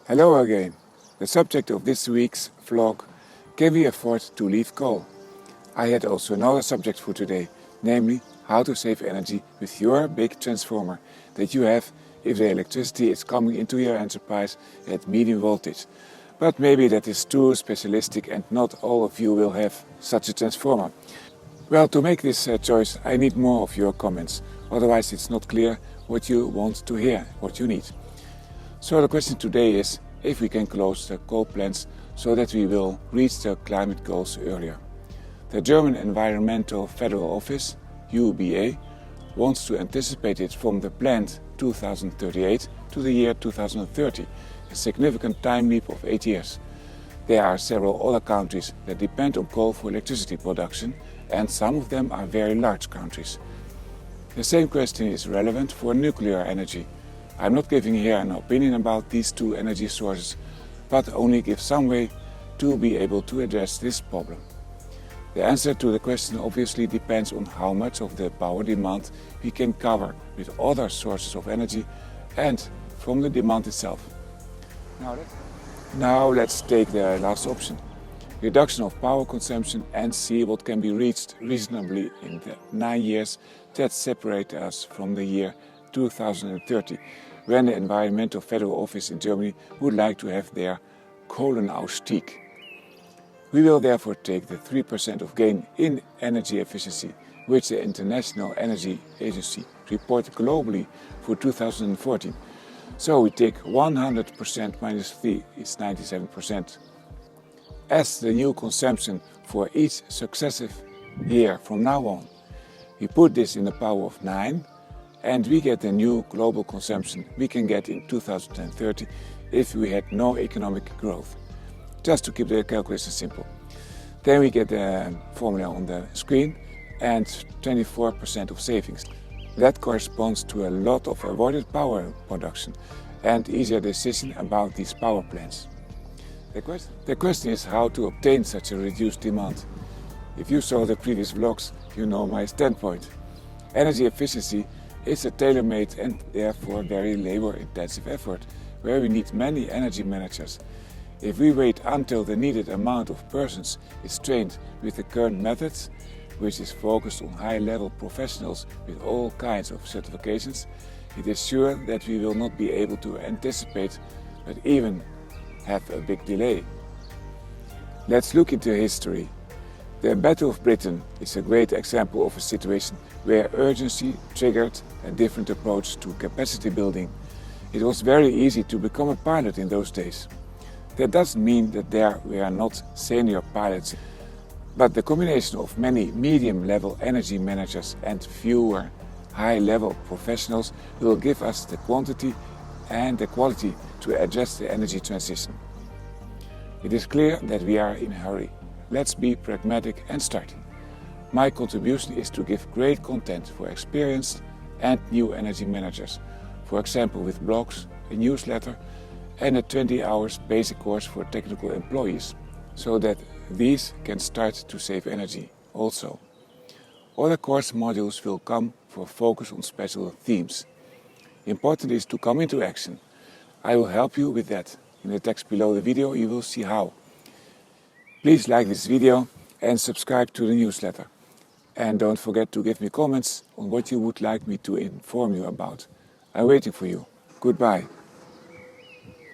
Hello again. The subject of this week's vlog: can we afford to leave coal? I had also another subject for today, namely how to save energy with your big transformer that you have if the electricity is coming into your enterprise at medium voltage. But maybe that is too specialistic and not all of you will have such a transformer. Well, to make this choice I need more of your comments, otherwise it's not clear what you want to hear, what you need. So the question today is if we can close the coal plants so that we will reach the climate goals earlier. The German Environmental Federal Office, UBA, wants to anticipate it from the planned 2038 to the year 2030, a significant time leap of 8 years. There are several other countries that depend on coal for electricity production, and some of them are very large countries. The same question is relevant for nuclear energy. I'm not giving here an opinion about these two energy sources, but only give some way to be able to address this problem. The answer to the question obviously depends on how much of the power demand we can cover with other sources of energy and from the demand itself. Now let's take the last option: reduction of power consumption, and see what can be reached reasonably in the 9 years that separate us from the year 2030, when the Environmental Federal Office in Germany would like to have their Kohlenausstieg. We will therefore take the 3% of gain in energy efficiency, which the International Energy Agency reported globally for 2014. So we take 100% minus 3 is 97%. As the new consumption for each successive year from now on, we put this in the power of 9, and we get the new global consumption we can get in 2030 if we had no economic growth. Just to keep the calculation simple. Then we get the formula on the screen and 24% of savings. That corresponds to a lot of avoided power production and easier decision about these power plants. The question is how to obtain such a reduced demand. If you saw the previous vlogs, you know my standpoint. Energy efficiency is a tailor-made and therefore very labor-intensive effort, where we need many energy managers. If we wait until the needed amount of persons is trained with the current methods, which is focused on high-level professionals with all kinds of certifications, it is sure that we will not be able to anticipate, but even have a big delay. Let's look into history. The Battle of Britain is a great example of a situation where urgency triggered a different approach to capacity building. It was very easy to become a pilot in those days. That doesn't mean that there were not senior pilots, but the combination of many medium-level energy managers and fewer high-level professionals will give us the quantity and the quality to address the energy transition. It is clear that we are in a hurry. Let's be pragmatic and start. My contribution is to give great content for experienced and new energy managers, for example with blogs, a newsletter, and a 20 hours basic course for technical employees, so that these can start to save energy also. Other course modules will come for focus on special themes. Important is to come into action. I will help you with that. In the text below the video you will see how. Please like this video and subscribe to the newsletter. And don't forget to give me comments on what you would like me to inform you about. I'm waiting for you. Goodbye.